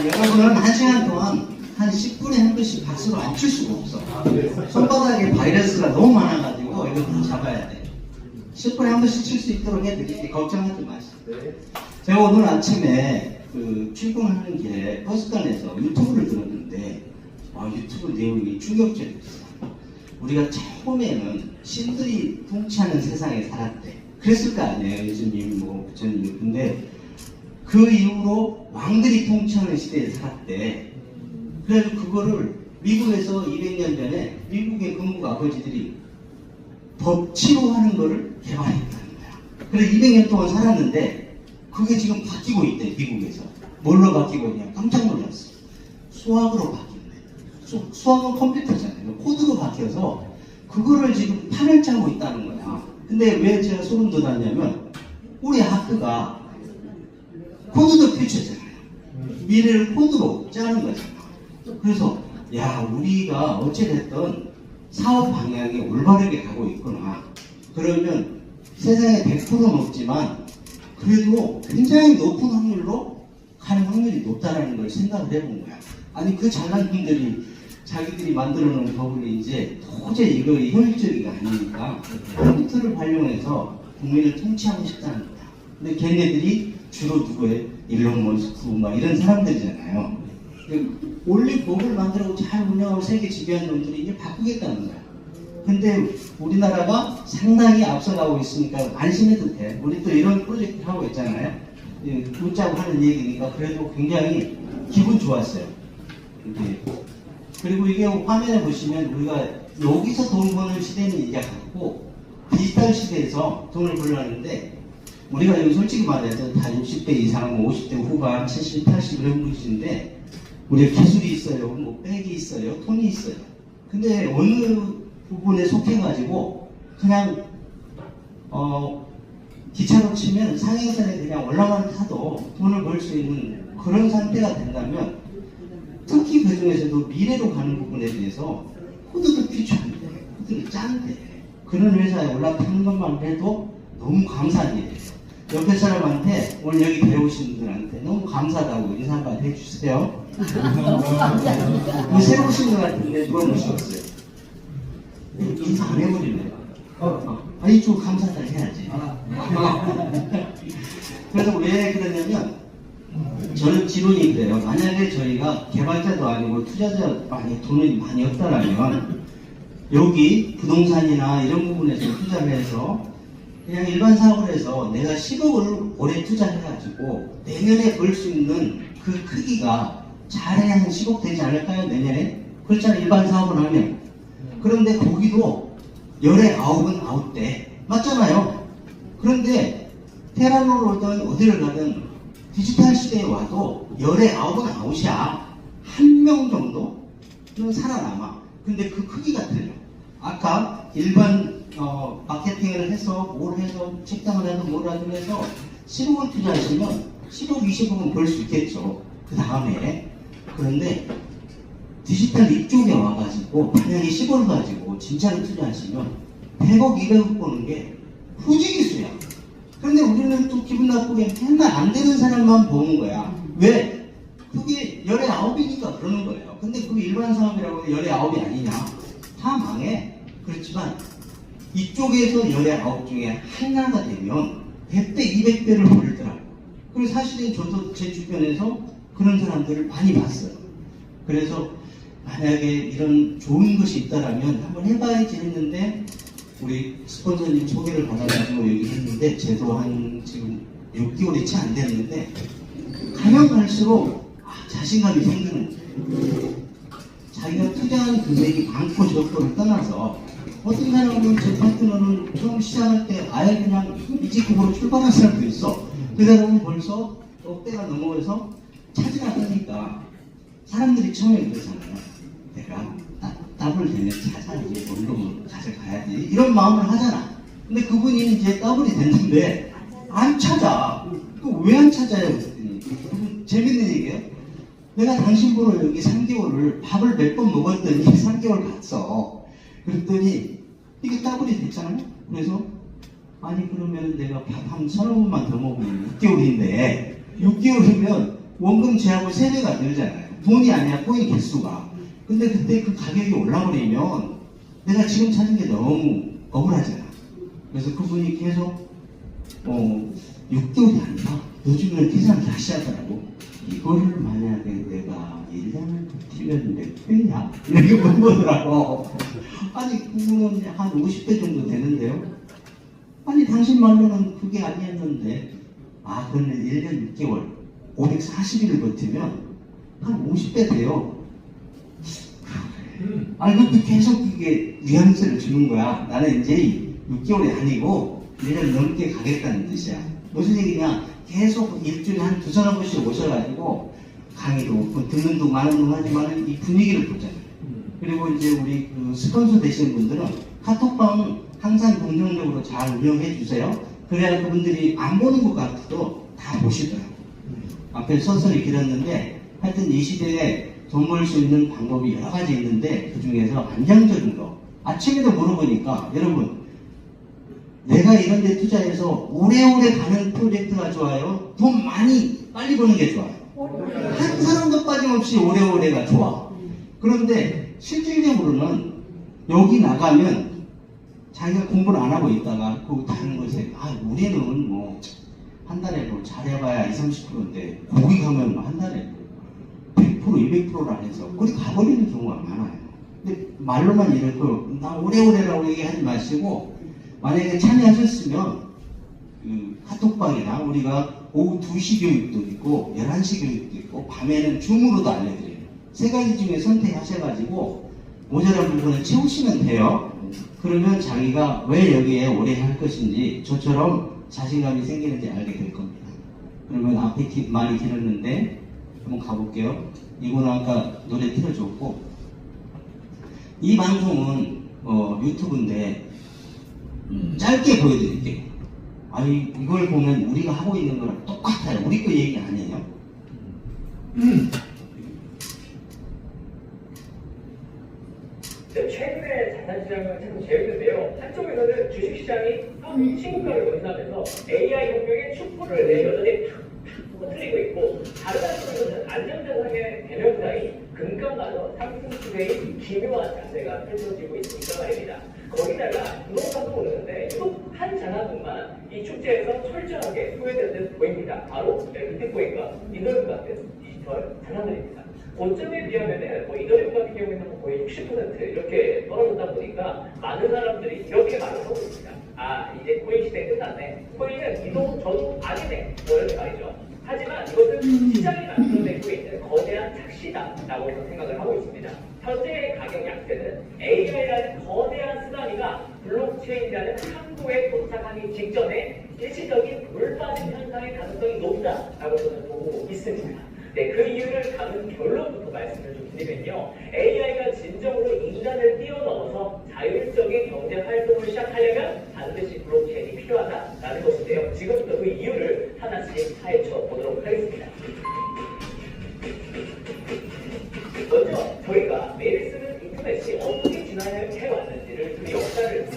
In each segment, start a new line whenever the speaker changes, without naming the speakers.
여러분은 1시간 동안 한 10분에 한 번씩 박수를 안 칠 수가 없어. 손바닥에 바이러스가 너무 많아가지고 이거 다 잡아야 돼. 10분에 한 번씩 칠 수 있도록 해드릴게. 걱정하지 마시고. 제가 오늘 아침에 출근하는 길에 버스관에서 유튜브를 들었는데 유튜브 내용이 충격적이었어요. 우리가 처음에는 신들이 통치하는 세상에 살았대. 그랬을 거 아니에요. 예수님, 부처님. 근데 그 이후로 왕들이 통치하는 시대에 살았대. 그래서 그거를 미국에서 200년 전에 미국의 건국 아버지들이 법치로 하는 거를 개발했다는 거야. 그래서 200년 동안 살았는데 그게 지금 바뀌고 있대. 미국에서. 뭘로 바뀌고 있냐? 깜짝 놀랐어. 수학으로 바뀌었네. 수학은 컴퓨터잖아요. 코드로 바뀌어서 그거를 지금 판을 짜고 있다는 거야. 근데 왜 제가 소름 돋았냐면 우리 학교가 코드도 퓨처잖아요. 미래를 코드로 짜는 거잖아. 그래서 우리가 어찌됐든 사업 방향이 올바르게 가고 있구나. 그러면 세상에 100%는 없지만 그래도 굉장히 높은 확률로 가는 확률이 높다라는 걸 생각을 해본 거야. 아니 그 잘난 분들이 자기들이 만들어 놓은 법을 이제 도저히 이거 효율적이가 아니니까 컴퓨터를 활용해서 국민을 통치하고 싶다는 거야. 근데 걔네들이 주로 누구예요? 일론 머스크 막 이런 사람들이잖아요. 원래 법을 만들고 잘 운영하고 세계 지배하는 놈들이 이제 바꾸겠다는 거야. 근데 우리나라가 상당히 앞서가고 있으니까 안심해도 돼. 우리 또 이런 프로젝트 하고 있잖아요. 웃자고 하는 얘기니까 그래도 굉장히 기분 좋았어요. 그리고 이게 화면에 보시면 우리가 여기서 돈 버는 시대는 이제 갔고 디지털 시대에서 돈을 벌려는데 우리가 여기 솔직히 말해서 다 60대 이상, 50대 후반, 70, 80 이런 분이신데 우리가 기술이 있어요, 백이 있어요, 돈이 있어요. 근데 어느 부분에 속해가지고 그냥 기차로 치면 상행선에 그냥 올라만 타도 돈을 벌 수 있는 그런 상태가 된다면 특히 그 중에서도 미래로 가는 부분에 대해서 코드도 퓨처한데 코드를 짠데 그런 회사에 올라타는 것만 해도 너무 감사한 일이에요. 옆에 사람한테 오늘 여기 배우신 분들한테 너무 감사하다고 인사 한번 해주세요. 새로 오신 것 같은데 누가 모셨어요? 인사 안 해버리네요. 아니 좀 감사하다 해야지. 그래서 왜 그러냐면 저는 지론이 그래요. 만약에 저희가 개발자도 아니고 투자자 돈이 많이 없다라면 여기 부동산이나 이런 부분에서 투자를 해서 그냥 일반 사업을 해서 내가 10억을 올해 투자해가지고 내년에 벌 수 있는 그 크기가 잘해야 한 10억 되지 않을까요? 내년에? 그렇잖아요. 일반 사업을 하면. 그런데 거기도 열에 9은 아웃돼. 맞잖아요. 그런데 테라노를 오든 어디를 가든 디지털 시대에 와도 열에 9은 아웃이야. 한 명 정도는 살아남아. 근데 그 크기가 틀려. 아까 일반 마케팅을 해서 뭘 해서 책당을 해서 뭘 하든 해서 10억을 투자하시면 10억, 20억은 벌 수 있겠죠. 그 다음에. 그런데 디지털 이쪽에 와가지고 만약에 10억을 가지고 진짜로 투자하시면 100억, 200억 버는 게 후지기수야. 그런데 우리는 또 기분 나쁘게 맨날 안 되는 사람만 보는 거야. 왜? 그게 열의 9이니까 그러는 거예요. 근데 그게 일반 사업이라고 해서 열의 9이 아니냐? 다 망해. 그렇지만 이쪽에서 열의 9 중에 하나가 되면 100배, 200배를 벌더라고. 그리고 사실은 저도 제 주변에서 그런 사람들을 많이 봤어요. 그래서 만약에 이런 좋은 것이 있다라면 한번 해봐야지 했는데 우리 스폰서님 소개를 받아가지고 여기 했는데 제도 한 지금 6개월이 채 안 됐는데 가면 갈수록 자신감이 생기는 거예요. 자기가 투자한 금액이 많고 적고를 떠나서 어떤 사람은 제 파트너는 처음 시작할 때 아예 그냥 이직급으로 출발한 사람도 있어. 그 사람은 벌써 때가 넘어가서 차지 나가니까 사람들이 처음에 그러잖아요. 내가 더블 되면 찾아야지, 원룸을 가져가야지 이런 마음을 하잖아. 근데 그분이 이제 더블이 됐는데 안 찾아. 왜 안 찾아요? 그랬더니 재밌는 얘기예요. 내가 당신 보러 여기 3개월을 밥을 몇 번 먹었더니 3개월 갔어. 그랬더니 이게 더블이 됐잖아요. 그래서 아니 그러면 내가 밥 한 서너 번만 더 먹으면 6개월인데 6개월이면 원금 제하고 세배가 늘잖아요. 돈이 아니라 코인 개수가. 근데 그때 그 가격이 올라버리면 내가 지금 찾는 게 너무 억울하잖아. 그래서 그분이 계속 6개월이 아니라 요즘은 계산을 다시 하더라고. 이거를 만약에 내가 1년을 버티면 몇 배냐? 이렇게 물어보더라고. 아니 그분은 한 50배 정도 되는데요. 아니 당신 말로는 그게 아니었는데 그러면 1년 6개월 540일을 버티면 한 50배 돼요. 그것도 계속 이게 뉘앙스를 주는 거야. 나는 이제 6개월이 아니고 1년 넘게 가겠다는 뜻이야. 무슨 얘기냐? 계속 일주일에 한 2-3번씩 오셔가지고 강의도 듣는 둥 마는 둥 하지만 이 분위기를 보잖아요. 그리고 이제 우리 그 스폰서 되시는 분들은 카톡방 항상 긍정적으로 잘 운영해 주세요. 그래야 그분들이 안 보는 것 같아도 다 보시더라고요. 앞에 서설이 길었는데 하여튼 이 시대에 돈 벌 수 있는 방법이 여러 가지 있는데 그 중에서 안정적인 거. 아침에도 물어보니까 여러분 내가 이런 데 투자해서 오래오래 가는 프로젝트가 좋아요? 돈 많이 빨리 버는 게 좋아요? 한 사람도 빠짐없이 오래오래가 좋아. 그런데 실질적으로는 여기 나가면 자기가 공부를 안 하고 있다가 그 다른 곳에 우리는 뭐 한 달에 뭐 잘해봐야 20-30%인데 거기 가면 뭐 한 달에 100% 200%라 해서 거기 가버리는 경우가 많아요. 근데 말로만 이렇게 나 오래오래라고 얘기하지 마시고 만약에 참여하셨으면 그 카톡방이나 우리가 오후 2시 교육도 있고 11시 교육도 있고 밤에는 줌으로도 알려드려요. 세 가지 중에 선택하셔가지고 모자란 부분을 채우시면 돼요. 그러면 자기가 왜 여기에 오래 할 것인지 저처럼 자신감이 생기는지 알게 될 겁니다. 그러면 앞에 많이 길었는데 한번 가볼게요. 이거는 아까 노래 틀어줬고 이 방송은 유튜브인데 짧게 보여드릴게요. 이걸 보면 우리가 하고 있는 거랑 똑같아요. 우리 거 얘기 아니에요.
최근에 자산시장은 참 재밌는데요. 한쪽에서는 주식시장이 신고가를 원하면서 AI 혁명의 촛불을 여전히 탁탁 터뜨리고 있고, 다른 한쪽에서는 안전자산의 대명사인 금감마저 상승 추세의 기묘한 장세가 펼쳐지고 있으니까 말입니다. 거기다가 부동산도 오르는데 또 한 자산분만 이 축제에서 철저하게 소외되는 듯 보입니다. 바로 비트코인과 이더리움 같은 디지털 자산들입니다. 고점에 비하면은 이더리움 같은 경우에는 거의 60% 이렇게 떨어졌다 보니까 많은 사람들이 이렇게 말을 하고 있습니다. 이제 코인 시대 끝났네. 코인은 이동 저도 아니네. 이렇게 말이죠. 하지만 이것은 시장이 만들어내고 있는 거대한 착시다라고 생각을 하고 있습니다. 현재의 가격 약세는 AI라는 거대한 쓰나미가 블록체인이라는 항구에 도착하기 직전에 일시적인 물빠짐 현상의 가능성이 높다라고 저는 보고 있습니다. 그 이유를 가는 결론부터 말씀을 좀 드리면요. AI가 진정으로 인간을 뛰어넘어서 자율적인 경제 활동을 시작하려면 반드시 블록체인이 필요하다라는 것인데요. 지금부터 그 이유를 하나씩 파헤쳐 보도록 하겠습니다. 먼저 저희가 매일 쓰는 인터넷이 어떻게 진화해 왔는지를 그 역사를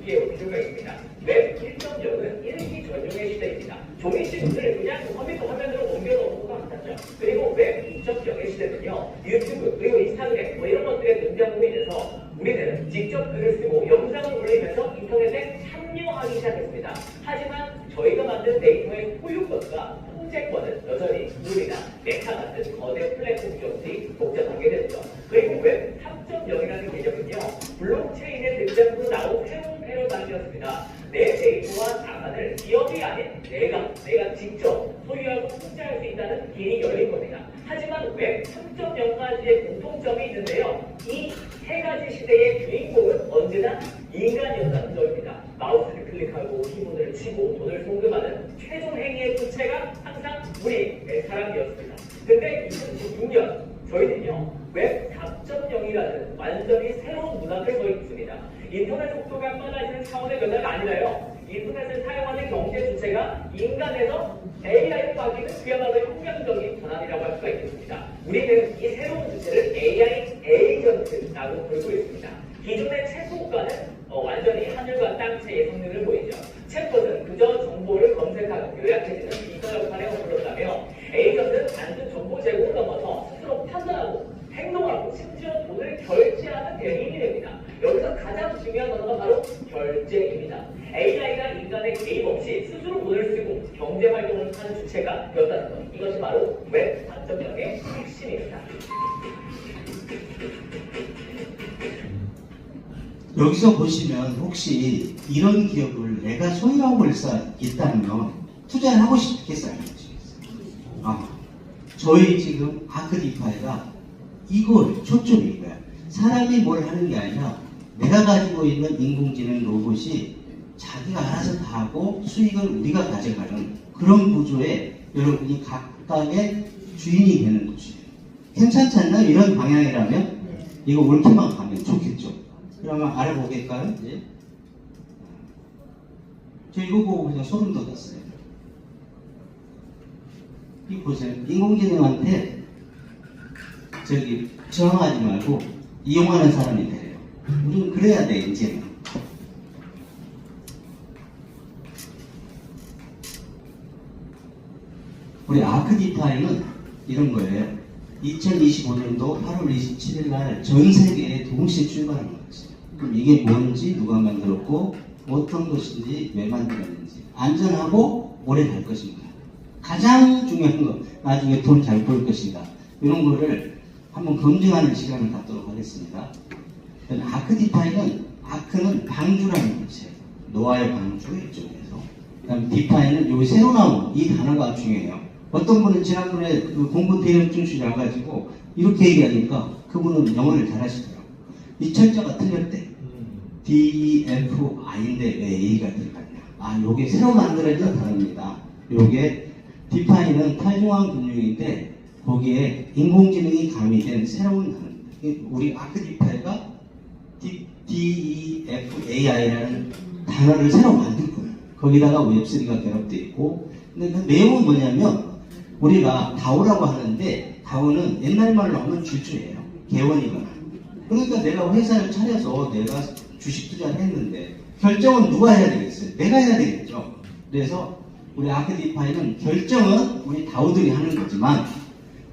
이해할 필요가 있습니다. 웹 1.0은 일기 전용의 시대입니다. 종이 신문을 그냥 컴퓨터 화면으로 옮겨놓고 같았죠. 그리고 웹 2.0의 시대는요, 유튜브 그리고 인스타그램 이런 것들의 등장으로 인해서 우리는 직접 글을 쓰고 영상을 올리면서 인터넷에 참여하기 시작했습니다. 하지만 저희가 만든 데이터의 소유권과 통제권은 여전히 구글이나 메타 같은 거대 플랫폼 기업들이 독점하게 됐죠. 그리고 웹 3.0이라는 개념은요, 블록체인의 등장으로 나온 새로운 패러다임이었습니다. 내 데이터와 자산을 기업이 아닌 내가 직접 소유하고 통제할 수 있다는 길이 열린 겁니다. 하지만 웹 3.0까지의 공통점이 있는데요. 이 세 가지 시대의 주인공은 언제나 인간이었다는 점입니다. 마우스를 클릭하고 키보드를 치고 돈을 송금하는 최종 행위의 주체가 항상 우리 사람이었습니다. 근데 2016년 저희는요, 웹 4.0이라는 완전히 새로운 문화를 서 있습니다. 인터넷 속도가 빨라지는 차원의 변화가 아니라요, 인터넷을 사용하는 경제 주체가 인간에서 AI로 바뀌는 그야말로 혁명적인 전환이라고 할 수가 있겠습니다. 우리는 이 새로운 주체를 AI 에이전트라고 부르고 있습니다. 기존의 챗봇과는 완전히 하늘과 땅 차이의 성능을 보이죠. 챗봇은 그저 정보를 검색하고 요약해주는 비서 역할에 머물렀다며, 에이전트는 단순 경제 활동을 하는 주체가 되었다는 것. 이것이 바로 웹 4.0의 핵심입니다.
여기서 보시면 혹시 이런 기업을 내가 소유하고 있다면 투자를 하고 싶겠어요? 저희 지금 아크디파이가 이걸 초점이 이거야. 사람이 뭘 하는 게 아니라 내가 가지고 있는 인공지능 로봇이 자기가 알아서 다 하고 수익을 우리가 가져가는 그런 구조에 여러분이 각각의 주인이 되는 곳이에요. 괜찮지 않나요? 이런 방향이라면 이거 옳게만 가면 좋겠죠. 그러면 알아보겠까요? 이제 저 이거 보고 그냥 소름 돋았어요. 이거 보세요. 인공지능한테 저항하지 말고 이용하는 사람이 돼요. 우리는 그래야 돼, 이제는. 우리 아크디파이는 이런 거예요. 2025년도 8월 27일 날 전 세계에 동시에 출발하는 거였어요. 그럼 이게 뭔지, 누가 만들었고, 어떤 것인지, 왜 만들었는지, 안전하고 오래 갈 것인가. 가장 중요한 거, 나중에 돈 잘 벌 것인가. 이런 거를 한번 검증하는 시간을 갖도록 하겠습니다. 아크는 방주라는 것이에요. 노아의 방주 이쪽에서. 그다음 디파이는 여기 새로 나온 이 단어가 중요해요. 어떤 분은 지난번에 그 공부 대역증시 와가지고 이렇게 얘기하니까 그분은 영어를 잘하시더라고요. 이 철자가 틀렸대. DEFI인데 왜 A가 들어갔냐. 요게 새로 만들어진 단어입니다. 요게 디파이는 탈중앙 금융인데 거기에 인공지능이 가미된 새로운 단어입니다. 우리 아크디파이가 DEFAI라는 단어를 새로 만들 거예요. 거기다가 웹3가 결합되어 있고, 근데 그 내용은 뭐냐면 우리가 다오라고 하는데 다오는 옛날 말로 하면 주주예요. 개원이거나. 그러니까 내가 회사를 차려서 내가 주식 투자를 했는데 결정은 누가 해야 되겠어요? 내가 해야 되겠죠. 그래서 우리 아크디파이는 결정은 우리 다오들이 하는 거지만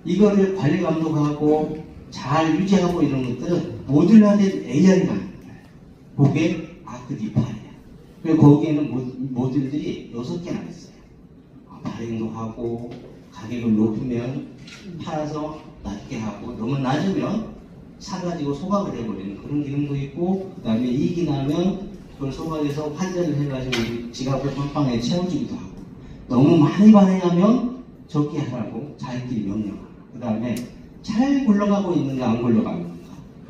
이거를 관리 감독하고 잘 유지하고 이런 것들은 모듈화된 AI가 하는 거예요. 그게 아크디파이예요. 그리고 거기에는 모듈들이 6개나 있어요. 발행도 하고 가격을 높으면 팔아서 낮게 하고 너무 낮으면 사가지고 소각을 해버리는 그런 기능도 있고, 그 다음에 이익이 나면 그걸 소각해서 환전을 해가지고 우리 지갑을 빵빵하게 채워주기도 하고, 너무 많이 발행하면 적게 하라고 자기끼리 명령하고, 그 다음에 잘 굴러가고 있는가 안 굴러가고 있는가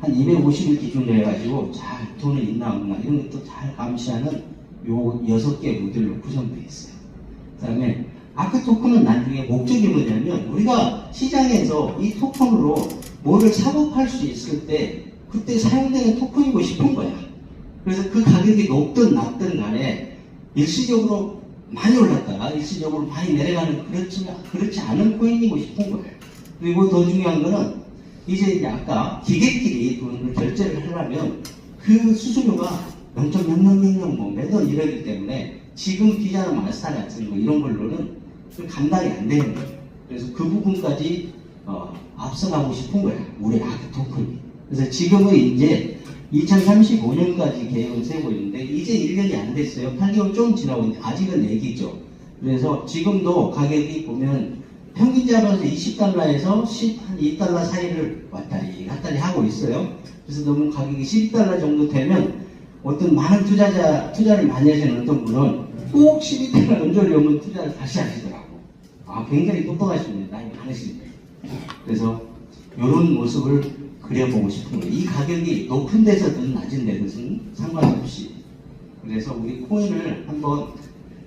한 250일 기준으로 해가지고 잘 돈이 있나 없나 이런 것도 잘 감시하는 요 6개 모델로 구성되어 있어요. 그 다음에 아크 토큰은 나중에 목적이 뭐냐면 우리가 시장에서 이 토큰으로 뭐를 사고 팔 수 있을 때 그때 사용되는 토큰이고 싶은 거야. 그래서 그 가격이 높든 낮든 간에 일시적으로 많이 올랐다가 일시적으로 많이 내려가는 그렇지 않은 코인이고 싶은 거예요. 그리고 더 중요한 거는 이제 아까 기계끼리 돈을 결제를 하려면 그 수수료가 0.0000 뭐 매달 이러기 때문에 지금 비자나 마스터 같은 거 이런 걸로는 감당이 안 되는 거예요. 그래서 그 부분까지 앞서가고 싶은 거예요. 우리 아크 토큰이. 그래서 지금은 이제 2035년까지 계획을 세고 있는데 이제 1년이 안 됐어요. 8개월 좀 지나고 있는데 아직은 애기죠. 그래서 지금도 가격이 보면 평균 잡아서 20달러에서 12달러 사이를 왔다리 갔다리 하고 있어요. 그래서 너무 가격이 12달러 정도 되면 어떤 많은 투자를 많이 하시는 어떤 분은 꼭 12달러 얹으려면 투자를 다시 하시더라고. 굉장히 똑똑하십니다. 나이 많으신데. 그래서 이런 모습을 그려보고 싶은 거예요. 이 가격이 높은 데서든 낮은 데서든 상관없이. 그래서 우리 코인을 한번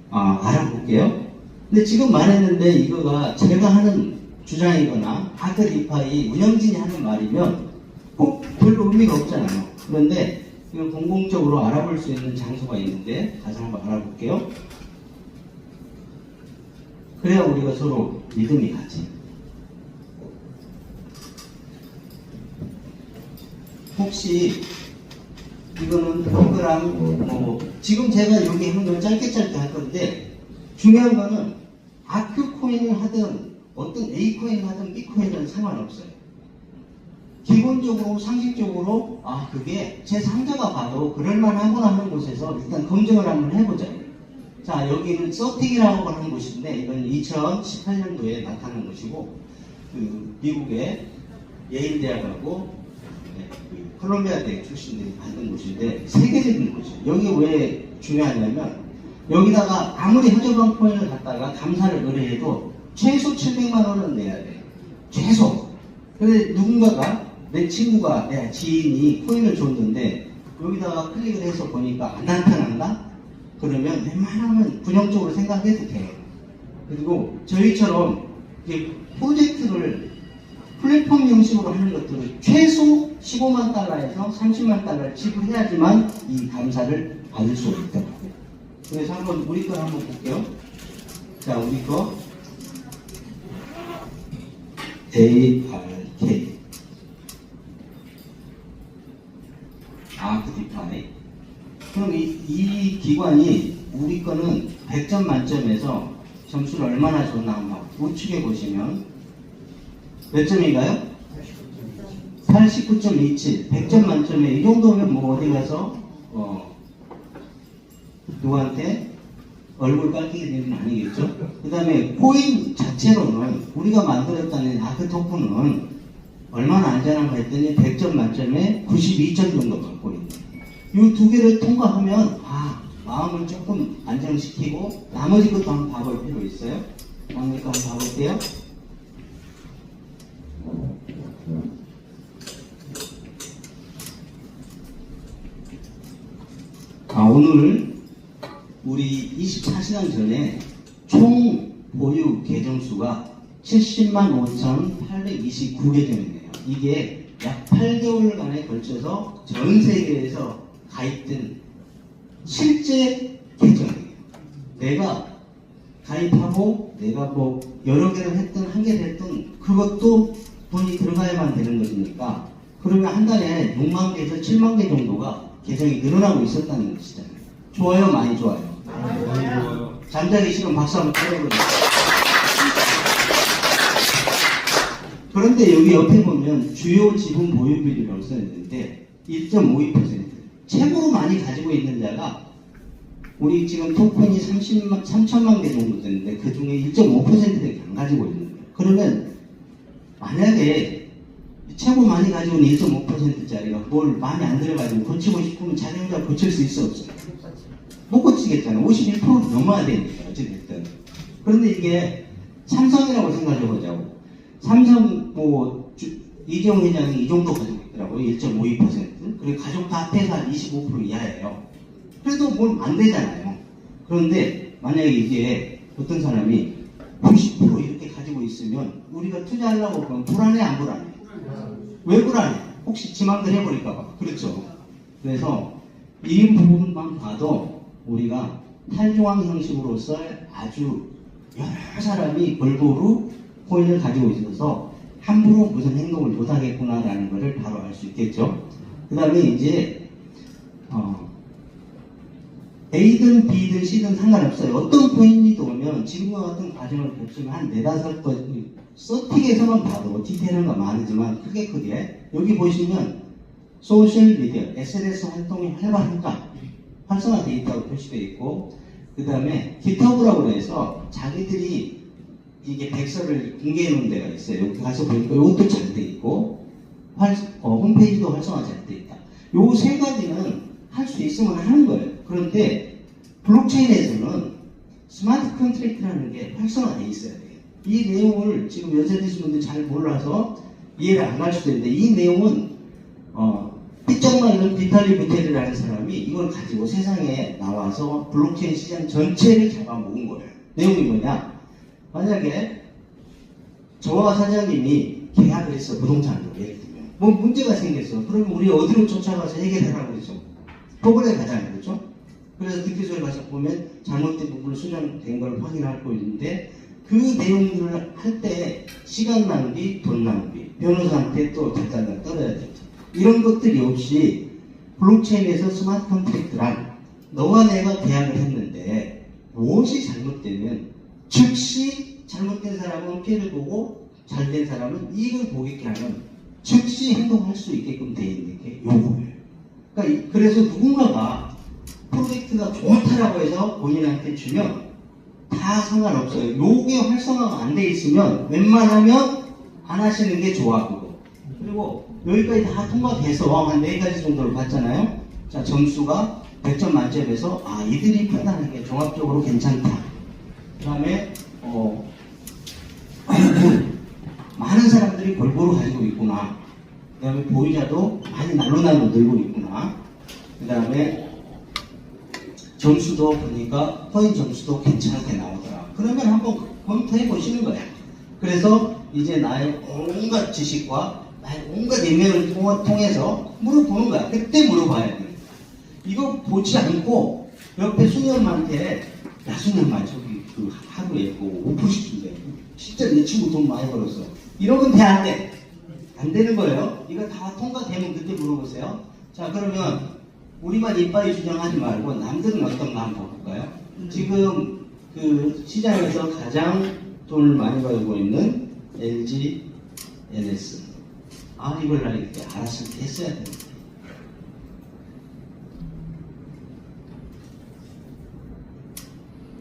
알아볼게요. 근데 지금 말했는데 이거가 제가 하는 주장이거나 아크디파이 운영진이 하는 말이면 꼭 별로 의미가 없잖아요. 그런데 이걸 공공적으로 알아볼 수 있는 장소가 있는데 가서 한번 알아볼게요. 그래야 우리가 서로 믿음이 가지. 혹시 이거는 프로그램 지금 제가 여기 한 걸 짧게 할 건데 중요한 거는 아크 코인을 하든 어떤 A 코인을 하든 B 코인은 상관없어요. 기본적으로 상식적으로 그게 제 상자가 봐도 그럴만하구나 하는 곳에서 일단 검증을 한번 해보자. 자, 여기는 서틱이라고 하는 곳인데, 이건 2018년도에 나타난 것이고, 그 미국의 예일대학하고 그 콜롬비아 대학 출신들이 만든 곳인데, 세계적인 곳이에요. 여기 왜 중요하냐면, 여기다가 아무리 허접한 코인을 갖다가 감사를 의뢰해도 최소 700만 원은 내야 돼. 최소. 근데 누군가가, 내 친구가, 내 지인이 코인을 줬는데, 여기다가 클릭을 해서 보니까 안 나타난다? 그러면 웬만하면 부정적으로 생각해도 돼요. 그리고 저희처럼 이게 프로젝트를 플랫폼 형식으로 하는 것들은 최소 15만 달러에서 30만 달러를 지불해야지만 이 감사를 받을 수 있더라고요. 그래서 한번 우리 거 한번 볼게요. 자, 우리 거 ARK 아크디파이. 그럼 이 기관이 우리 거는 100점 만점에서 점수를 얼마나 줬나 한번 우측에 보시면 몇 점인가요? 89.27. 100점 만점에 이 정도면 뭐 어디 가서 누구한테 얼굴 깎이게 되는 건 아니겠죠? 그 다음에 코인 자체로는 우리가 만들었다는 아크 토큰은 얼마나 안전한가 했더니 100점 만점에 92점 정도 갖고 있네요. 이 두 개를 통과하면 마음을 조금 안정시키고 나머지 것도 한번 봐볼 필요 있어요. 나머지 거 한번 봐볼게요. 오늘 우리 24시간 전에 총 보유 계정수가 70만 5,829계정이네요. 이게 약 8개월간에 걸쳐서 전 세계에서 가입된 실제 계정이에요. 내가 가입하고 내가 뭐 여러 개를 했든 한 개를 했든 그것도 돈이 들어가야만 되는 것이니까 그러면 한 달에 6만 개에서 7만 개 정도가 계정이 늘어나고 있었다는 것이잖아요. 좋아요? 많이 좋아요?
많이 좋아요.
잠자기 싫으면 박수 한번 때려보세요. 그런데 여기 옆에 보면 주요 지분 보유 비율이라고 써있는데 1.52%. 최고로 많이 가지고 있는 자가 우리 지금 토큰이 3천만 개 정도 되는데 그 중에 1.5%밖에 안 가지고 있는 거예요. 그러면 만약에 최고 많이 가지고 있는 1.5%짜리가 뭘 많이 안 들어가지고 고치고 싶으면 자기 혼자 고칠 수 있어 없어요? 못 고치겠잖아. 51% 넘어야 되니까 어찌됐든. 그런데 이게 삼성이라고 생각해보자고. 삼성 이재용 회장이 이 정도 가지고 있더라고요. 1.52%. 그리고 가족 다 합해서 한 25% 이하예요. 그래도 뭘 안 되잖아요. 그런데 만약에 이게 어떤 사람이 90% 이렇게 가지고 있으면 우리가 투자하려고 그러면 불안해 안 불안해? 왜 불안해? 혹시 지 맘대로 해버릴까봐. 그렇죠. 그래서 이 부분만 봐도 우리가 탈중앙 형식으로서 아주 여러 사람이 골고루 코인을 가지고 있어서 함부로 무슨 행동을 못하겠구나라는 것을 바로 알 수 있겠죠. 그 다음에 이제 A든 B든 C든 상관없어요. 어떤 코인이도 오면 지금과 같은 과정을 거치면 한 4-5번 서틱에서만 봐도 디테일한 건 많으지만 크게 여기 보시면 소셜미디어, SNS 활동이 활성화되어 있다고 표시되어 있고 그 다음에 깃허브라고 해서 자기들이 이게 백서를 공개해 놓은 데가 있어요. 여기 가서 보니까 이것도 잘 돼 있고 홈페이지도 활성화 잘 돼 있다. 요 세 가지는 할 수 있으면 하는 거예요. 그런데 블록체인에서는 스마트 컨트랙트라는 게 활성화되어 있어야 돼요. 이 내용을 지금 연세대신 분들 잘 몰라서 이해를 안 할 수도 있는데 이 내용은 삐쩍만 비탈리 부테르라는 사람이 이걸 가지고 세상에 나와서 블록체인 시장 전체를 잡아먹은 거예요. 내용이 뭐냐? 만약에 저와 사장님이 계약을 했어. 부동산으로 예를 들면 뭐 문제가 생겼어. 그러면 우리 어디로 쫓아가서 해결하라고 그러죠? 법원에 가잖아요. 그렇죠? 그래서 득표소에 가서 보면 잘못된 부분을 수정된 걸 확인하고 있는데 그 내용들을 할 때 시간 낭비, 돈 낭비, 변호사한테 또 달달달 떨어야 되죠. 이런 것들이 없이 블록체인에서 스마트 컨트랙트란 너와 내가 계약을 했는데 무엇이 잘못되면 즉시 잘못된 사람은 피해를 보고 잘된 사람은 이익을 보게 하는 즉시 행동할 수 있게끔 되어 있는 게 요거예요. 그러니까 그래서 누군가가 프로젝트가 좋다라고 해서 본인한테 주면 다 상관없어요. 요게 활성화가 안 돼 있으면 웬만하면 안 하시는 게 좋아, 그거. 그리고 여기까지 다 통과돼서 한 4가지 정도를 봤잖아요. 자, 점수가 100점 만점에서 아, 이들이 판단하기에 종합적으로 괜찮다. 그 다음에 많은 사람들이 골고루 가지고 있구나. 그 다음에 보유자도 많이 날로날로 늘고 있구나. 그 다음에 점수도 보니까 코인 점수도 괜찮게 나오더라. 그러면 한번 검토해 보시는 거야. 그래서 이제 나의 온갖 지식과 나의 온갖 예명을 통해서 물어보는 거야. 그때 물어봐야 돼. 이거 보지 않고 옆에 수녀님한테 야 수녀님 저기 그 하루에 그 5%씩 준대. 진짜 내 친구 돈 많이 벌었어. 이러면 돼 안 돼? 안 되는 거예요. 이거 다 통과되면 그때 물어보세요. 자 그러면 우리만 이빠이 주장하지 말고 남들은 어떤가 한번 볼까요? 지금 그 시장에서 가장 돈을 많이 벌고 있는 LG NS. 아 이걸 나 이렇게 알았을 때 했어야 되는데.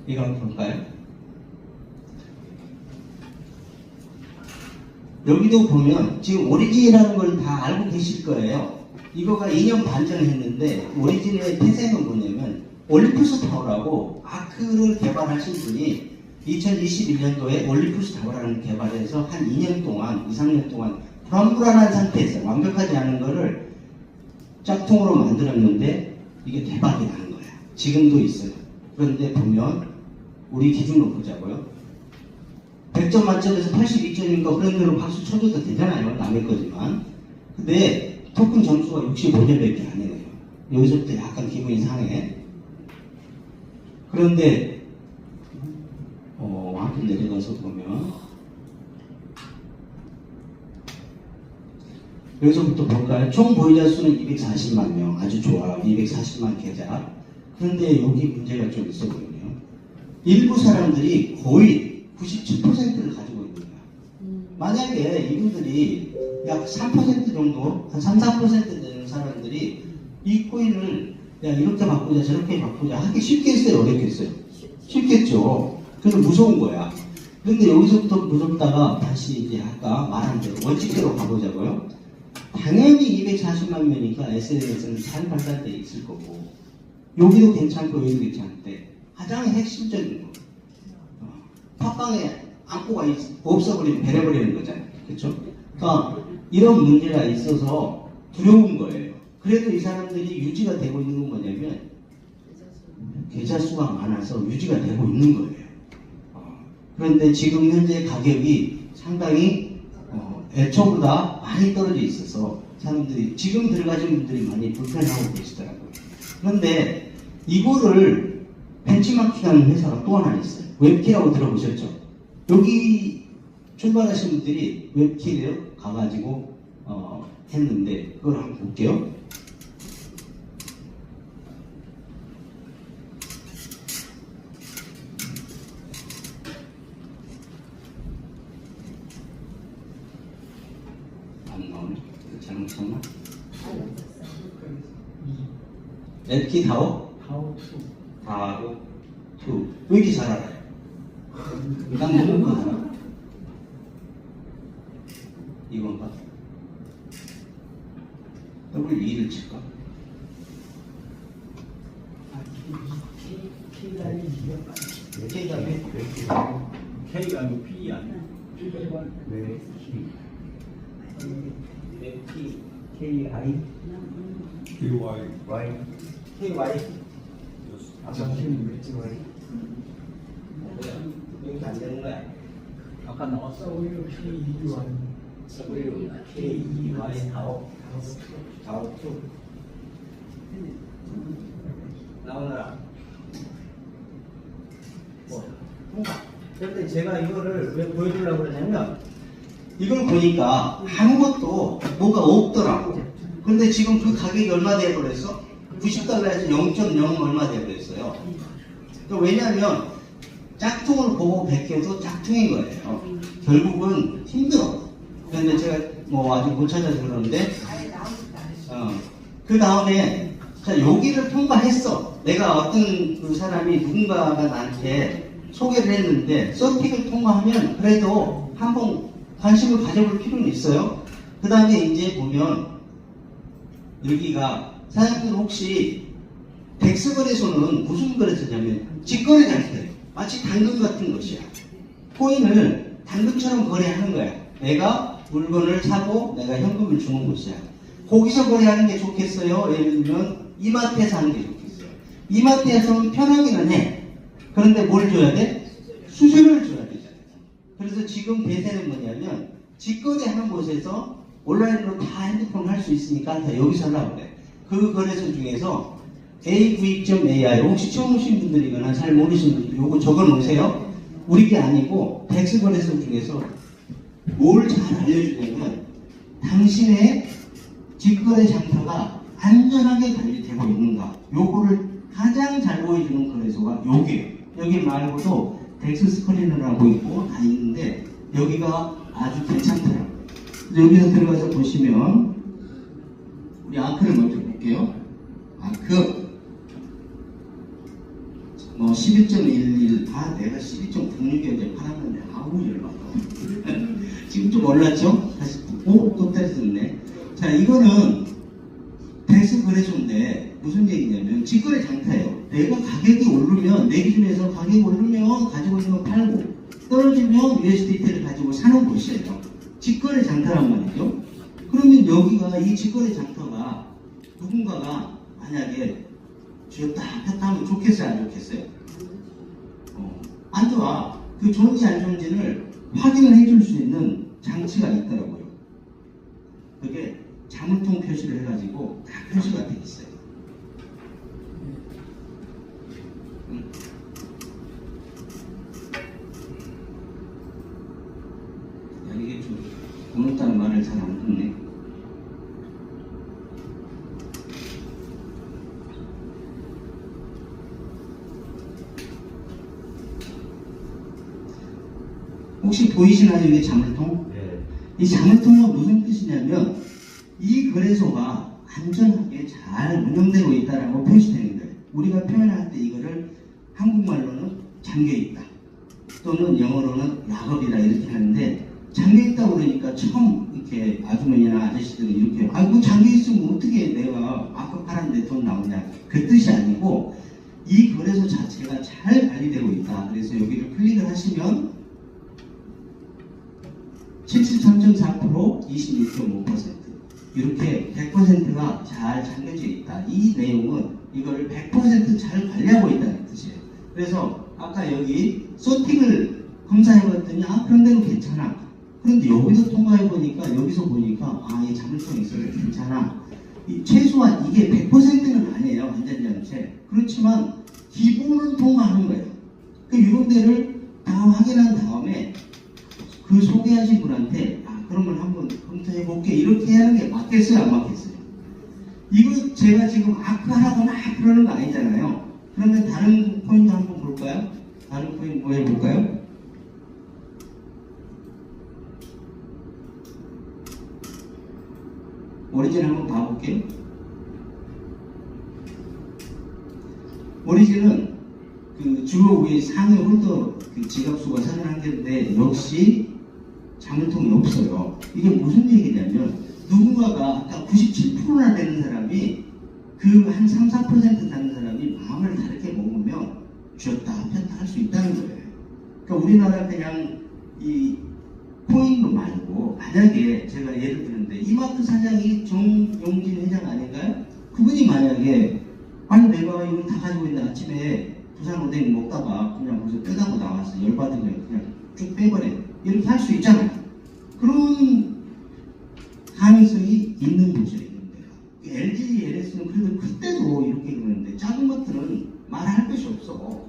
이거 한번 볼까요? 여기도 보면 지금 오리진이라는 걸 다 알고 계실 거예요. 이거가 2년 반 전에 했는데 오리진의 태생은 뭐냐면 올림푸스 타워라고 아크를 개발하신 분이 2021년도에 올림푸스 타워라는 개발해서 한 2년 동안, 2, 3년 동안 불안불안한 상태에서 완벽하지 않은 거를 짝퉁으로 만들었는데 이게 대박이 나는 거야. 지금도 있어요. 그런데 보면 우리 기준으로 보자고요. 100점 만점에서 82점인가 그런 대로 박수 쳐줘도 되잖아요. 남의 거지만. 근데 토큰 점수가 65점밖에 안 해요. 여기서부터 약간 기분이 상해. 그런데 한번 내려가서 보면 여기서부터 볼까요? 총 보유자 수는 240만 명. 아주 좋아. 240만 계좌. 그런데 여기 문제가 좀 있어 보이네요. 일부 사람들이 거의 97%를 가지고 있는 거야. 만약에 이분들이 약 3% 정도, 한 3, 4% 되는 사람들이 이 코인을 야 이렇게 바꾸자 저렇게 바꾸자 하기 쉽겠어요? 어렵겠어요? 쉽겠죠. 그래서 무서운 거야. 그런데 여기서부터 무섭다가 다시 이제 아까 말한 대로 원칙대로 가보자고요. 당연히 240만 명이니까 SNS는 잘 발달돼 있을 거고 여기도 괜찮고 여기도 괜찮은데 가장 핵심적인 거 팟빵에 안고가 없어버리면 배려버리는 거잖아요. 그렇죠? 그러니까 이런 문제가 있어서 두려운 거예요. 그래도 이 사람들이 유지가 되고 있는 건 뭐냐면 계좌 수가 많아서 유지가 되고 있는 거예요. 그런데 지금 현재 가격이 상당히 애초보다 많이 떨어져 있어서 사람들이 지금 들어가신 분들이 많이 불편하고 계시더라고요. 그런데 이거를 벤치마킹하는 회사가 또 하나 있어요. 웹키라고 들어보셨죠? 여기 출발하신 분들이 웹키를 가가지고 했는데 그걸 한번 볼게요. 안 나오네. 잘못 쳤나? 웹키 다오? 다오 2. 왜 이렇게 잘 알아요? 난 너무 많아. 이건가? W2를 칠까? K가
K가 아니고 P 아니야?
왜 KI
QY
Y KY 여기 안 되는 거야.
아까 나왔어.
W KEY 다오 2 나오느라 그런데 제가 이거를 왜 보여주려고 그러냐면 이걸 보니까 아무것도 뭐가 없더라고. 근데 지금 그 가격이 얼마 돼버렸어? 90달러에서 0.0 얼마 돼버렸어요. 왜냐하면 짝퉁을 보고 베껴도 짝퉁인 거예요. 결국은 힘들어. 그런데 제가 뭐 아직 못 찾아서 그러는데 그 다음에 자, 여기를 통과했어. 내가 어떤 그 사람이 누군가가 나한테 소개를 했는데 서팅을 통과하면 그래도 한번 관심을 가져볼 필요는 있어요. 그 다음에 이제 보면 여기가 사장님들 혹시 덱스 거래소는 무슨 거래소냐면 직거래 장터예요. 마치 당근 같은 것이야. 코인을 당근처럼 거래하는 거야. 내가 물건을 사고 내가 현금을 주는 곳이야. 거기서 거래하는 게 좋겠어요? 예를 들면 이마트에서 하는 게 좋겠어요. 이마트에서는 편하기는 해. 그런데 뭘 줘야 돼? 수수료를 줘야 되잖아요. 그래서 지금 대세는 뭐냐면 직거래하는 곳에서 온라인으로 다 핸드폰 할 수 있으니까 다 여기서 하려고 그래. 그 거래소 중에서 a구입.ai 혹시 처음 오신 분들이거나 잘 모르시는 분들 요거 적어 놓으세요. 우리 게 아니고 덱스 거래소 중에서 뭘 잘 알려주냐면 당신의 직거래 장터가 안전하게 관리되고 있는가 요거를 가장 잘 보여주는 거래소가 여기 말고도 덱스 스크리너라고 있고 다 있는데 여기가 아주 괜찮더라고요. 여기서 들어가서 보시면 우리 아크를 먼저 볼게요. 아크 뭐 11.11 내가 12.06에 팔았는데 아우 열받아. 지금 좀 올랐죠? 다시 또 때렸네. 자, 이거는 덱스 거래소인데 무슨 얘기냐면 직거래 장터예요. 내가 가격이 오르면 내 기준에서 가격이 오르면 가지고 있는 거 팔고 떨어지면 USDT를 가지고 사는 곳이에요. 직거래 장터란 말이죠. 그러면 여기가 이 직거래 장터가 누군가가 만약에 쥐었다 폈다 하면 좋겠어요, 안 좋겠어요? 안 좋아. 그 좋은지 안 좋은지를 확인을 해줄 수 있는 장치가 있더라고요. 그게 자물통 표시를 해가지고 다 표시가 돼 있어요. 야, 이게 좀 오늘따라 말을 잘 안 듣네. 혹시 보이시나요? 이게 자물통?
네.
이 자물통은 무슨 뜻이냐면 이 거래소가 안전하게 잘 운영되고 있다라고 표시되는 거예요. 우리가 표현할 때 이거를 한국말로는 잠겨있다 또는 영어로는 락업이다 이렇게 하는데 잠겨있다 그러니까 처음 이렇게 아주머니나 아저씨들은 이렇게 뭐 잠겨있으면 어떻게 내가 아까 팔았는데 돈 나오냐 그 뜻이 아니고 이 거래소 자체가 잘 관리되고 있다. 그래서 여기를 클릭을 하시면 73.4%, 26.5% 이렇게 100%가 잘 잠겨져 있다. 이 내용은 이걸 100%잘 관리하고 있다는 뜻이에요. 그래서 아까 여기 소팅을 검사해봤더니 그런 대로 괜찮아. 그런데 여기서 통과해보니까 여기서 보니까 이 자물통이 있어서 괜찮아. 최소한 이게 100%는 아니에요. 안전장치. 그렇지만 기본은 통과하는 거예요. 이런 데를 다 확인한 다음에 그 소개하신 분한테 그러면 한번 검토해 볼게 이렇게 하는 게 맞겠어요, 안 맞겠어요? 이거 제가 지금 아크하라고 막 그러는 거 아니잖아요. 그러면 다른 포인트 한번 볼까요? 다른 포인트 뭐 해볼까요? 오리진 한번 봐볼게요. 오리진은 그 주로 우리 상위 홀더 그 지갑수가 31개인데 역시 자물통이 없어요. 이게 무슨 얘기냐면 누군가가 아까 97%나 되는 사람이 그 한 3, 4% 되는 사람이 마음을 다르게 먹으면 쥐었다 폈다 할 수 있다는 거예요. 그러니까 우리나라 그냥 이 코인도 말고 만약에 제가 예를 드는데 이마트 사장이 정용진 회장 아닌가요? 그분이 만약에 내가 이걸 다 가지고 있는 아침에 부산 오뎅 먹다가 그냥 거기서 뜯하고 나왔어. 열받으면 그냥 쭉 빼버려. 이렇게 할 수 있잖아요. 그런 가능성이 있는 거죠. LG, LS는 그래도 그때도 이렇게 그러는데 작은 것들은 말할 것이 없어.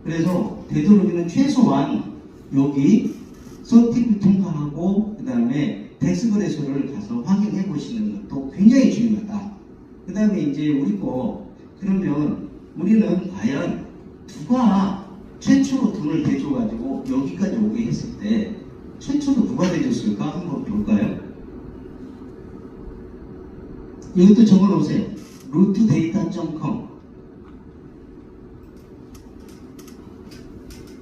그래서 되도록이면 최소한 여기 서티를 통과하고 그 다음에 덱스 거래소를 가서 확인해 보시는 것도 굉장히 중요하다. 그 다음에 이제 우리 거 그러면 우리는 과연 누가 최초로 돈을 대줘가지고 여기까지 오게 했을 때 최초로 누가 대줬을까 한번 볼까요? 이것도 적어놓으세요. rootdata.com.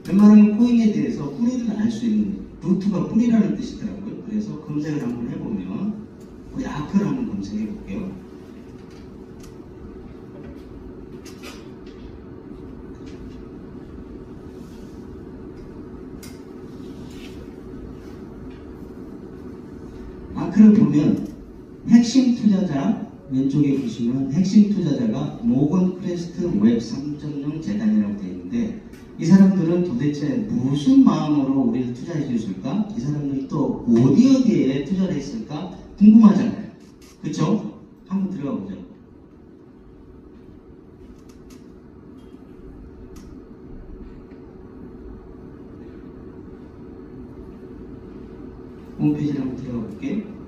웬만하면 코인에 대해서 뿌리를 알 수 있는, 루트가 뿌리라는 뜻이더라고요. 그래서 검색을 한번 해보면 우리 아크를 한번 검색해 볼게요. 아크를 보면 핵심 투자자 왼쪽에 보시면 핵심 투자자가 모건 크레스트 웹 3.0 재단이라고 되어 있는데 이 사람들은 도대체 무슨 마음으로 우리를 투자해 줬을까? 이 사람들이 또 어디에 투자를 했을까? 궁금하잖아요. 그쵸? 한번 들어가 보죠. 홈페이지를 한번 들어가 볼게요.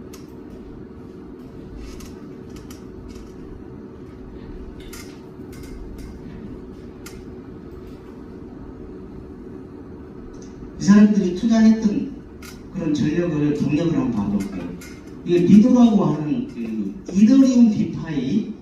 이 사람들이 투자했던 그런 전력을 경력을 한번 봐볼게요. 이게 리도라고 하는 그 이더리움 디파이,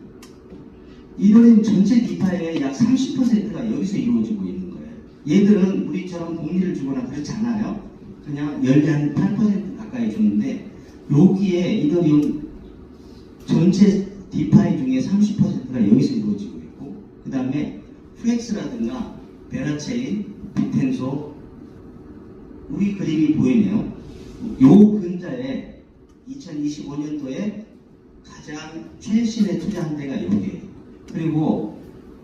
이더리움 전체 디파이의 약 30%가 여기서 이루어지고 있는 거예요. 얘들은 우리처럼 복리를 주거나 그렇지 않아요. 그냥 연리 한 8% 가까이 주는데 여기에 이더리움 전체 디파이 중에 30%가 여기서 이루어지고 있고 그 다음에 프렉스라든가 베라체인, 비텐소 우리 그림이 보이네요. 요 근자에 2025년도에 가장 최신의 투자한 데가 여기에요. 그리고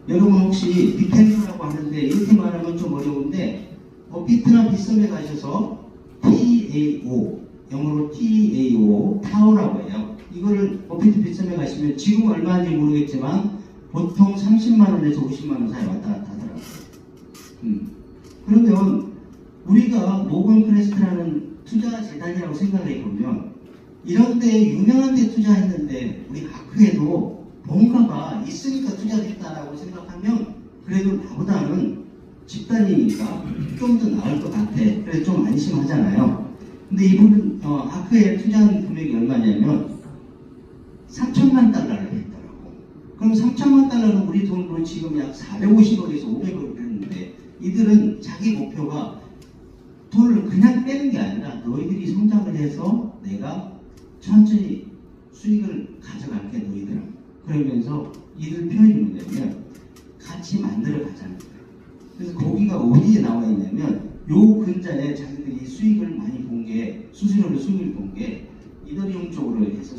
여러분 혹시 비텐소라고 하는데 이렇게 말하면 좀 어려운데 비트나 빗썸에 가셔서 TAO 영어로 TAO 타오라고 해요. 이거를 비트 빗썸에 가시면 지금 얼마인지 모르겠지만 보통 30만원에서 50만원 사이 왔다 갔다 하더라고요. 그러면 우리가 모건 크레스트라는 투자 재단이라고 생각해 보면 이런 데 유명한 데 투자했는데 우리 아크에도 뭔가가 있으니까 투자했다라고 생각하면 그래도 나보다는 집단이니까 좀 더 나을 것 같아. 그래서 좀 안심하잖아요. 근데 이분은 아크에 투자한 금액이 얼마냐면 3천만 달러를 했더라고. 그럼 3천만 달러는 우리 돈으로 지금 약 450억에서 500억을 했는데 이들은 자기 목표가 돈을 그냥 빼는 게 아니라 너희들이 성장을 해서 내가 천천히 수익을 가져갈게 너희들아. 그러면서 이들 표현이 뭐냐면 같이 만들어 가자는 거예요. 그래서 거기가 어디에 나와 있냐면 요 근자에 자기들이 수익을 많이 본 게 수수료로 수익을 본 게 이더리움 쪽으로 해서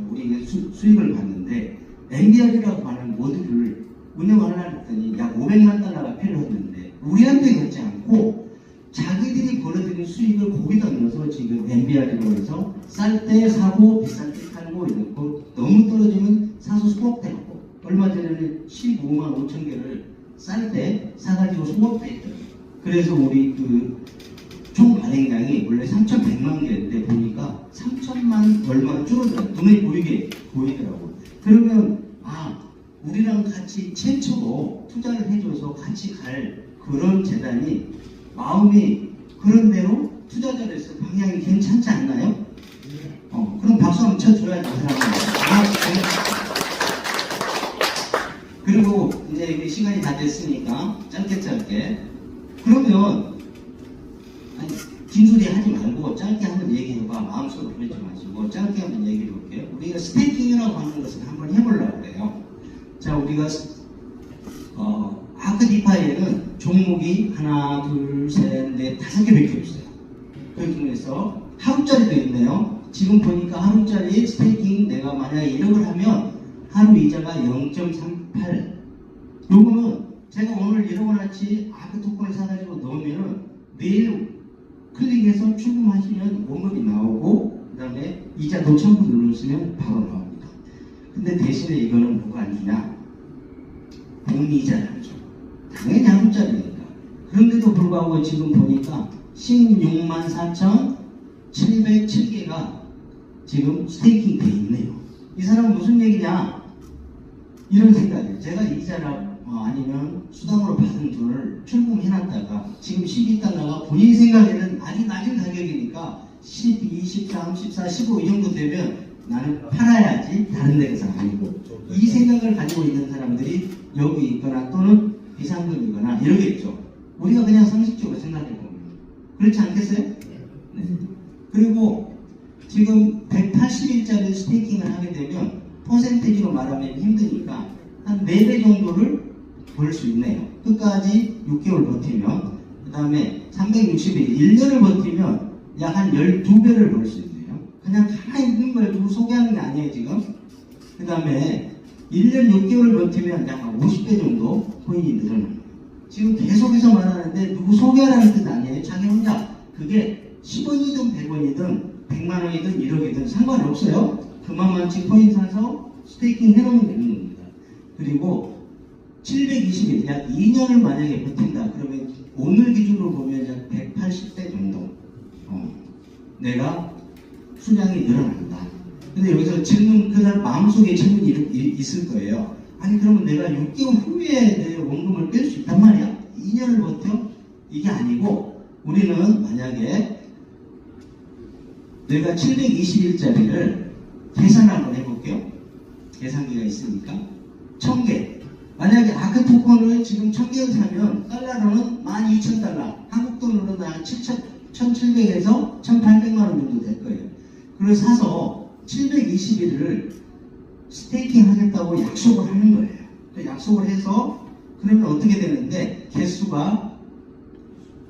우리 수익을 봤는데 엔비아리라고 하는 모듈을 운영하려고 했더니 약 500만 달러가 필요했는데 우리한테 그렇지 않고 자기들이 벌어들인 수익을 거기다 넣어서 지금 엔비아리로 해서 쌀 때 사고 비쌀 때 팔고 이렇고 너무 떨어지면 사서 수급되고 얼마 전에는 15만 5천 개를 쌀 때 사가지고 수급돼 있더라고요. 그래서 우리 그 총 발행량이 원래 3,100만 개인데 보니까 3천만 얼마 줄어들어요. 눈에 보이더라고요. 그러면 우리랑 같이 최초로 투자를 해줘서 같이 갈 그런 재단이 마음이 그런 대로 투자자로서 방향이 괜찮지 않나요? 그럼 박수 한번 쳐줘야지 그 사람은. 그리고 이제 시간이 다 됐으니까 짧게 그러면 긴 소리 하지 말고 짧게 한번 얘기해봐. 마음속으로 그러지 마시고 짧게 한번 얘기해 볼게요. 우리가 스테이킹이라고 하는 것을 한번 해보려고 해요. 자, 우리가 아크 디파이에는 종목이 하나, 둘, 셋, 넷, 5개밖에 없어요. 그 중에서 하루짜리도 있네요. 지금 보니까 하루짜리 스테이킹 내가 만약에 1억을 하면 하루 이자가 0.38. 요거는 제가 오늘 1억원어치 아크 토큰을 사가지고 넣으면은 내일 클릭해서 출금하시면 원금이 나오고 그 다음에 이자 도착부 누르시면 바로 나옵니다. 근데 대신에 이거는 뭐가 안 주냐? 복리이자를 안 줘. 당연히 하루짜리니까. 그런데도 불구하고 지금 보니까 16만 4,707개가 지금 스테이킹 돼 있네요. 이 사람은 무슨 얘기냐? 이런 생각이에요. 제가 이자라 아니면 수당으로 받은 돈을 출금해놨다가 지금 12달러가 본인 생각에는 아주 낮은 가격이니까 12, 13, 14, 15 이 정도 되면 나는 팔아야지 다른 데 가서 아니고 이 생각을 가지고 있는 사람들이 여기 있거나 또는 비상금이거나 이러겠죠. 우리가 그냥 상식적으로 생각해 보면 그렇지 않겠어요? 네. 그리고 지금 180일짜리 스테이킹을 하게 되면 퍼센테이지로 말하면 힘드니까 한 4배 정도를 벌 수 있네요. 끝까지 6개월 버티면 그 다음에 360일 1년을 버티면 약 한 12배를 벌 수 있네요. 그냥 가만히 있는 걸 두고 소개하는 게 아니에요 지금. 그 다음에 1년 6개월 버티면 약 한 50배 정도 코인이 늘어나요. 지금 계속해서 말하는데 누구 소개하라는 뜻 아니에요. 자기 혼자 그게 10원이든 100원이든 100만 원이든 1억이든 상관없어요. 그만만치 코인 사서 스테이킹 해놓으면 되는 겁니다. 그리고 720일, 약 2년을 만약에 버틴다. 그러면 오늘 기준으로 보면 약 180배 정도 내가 수량이 늘어난다. 근데 여기서 질문, 그날 마음속에 질문이 있을 거예요. 아니 그러면 내가 6개월 후에 내 원금을 뺄 수 있단 말이야? 2년을 버텨? 이게 아니고 우리는 만약에 내가 720일짜리를 계산을 한번 해볼게요. 계산기가 있으니까 1000개. 만약에 아크 토큰을 지금 1000개를 사면 달러로는 12,000달러, 한국 돈으로는 한 1,700에서 1,800만 원 정도 될 거예요. 그걸 사서 720일을 스테이킹 하겠다고 약속을 하는 거예요. 약속을 해서 그러면 어떻게 되는데 개수가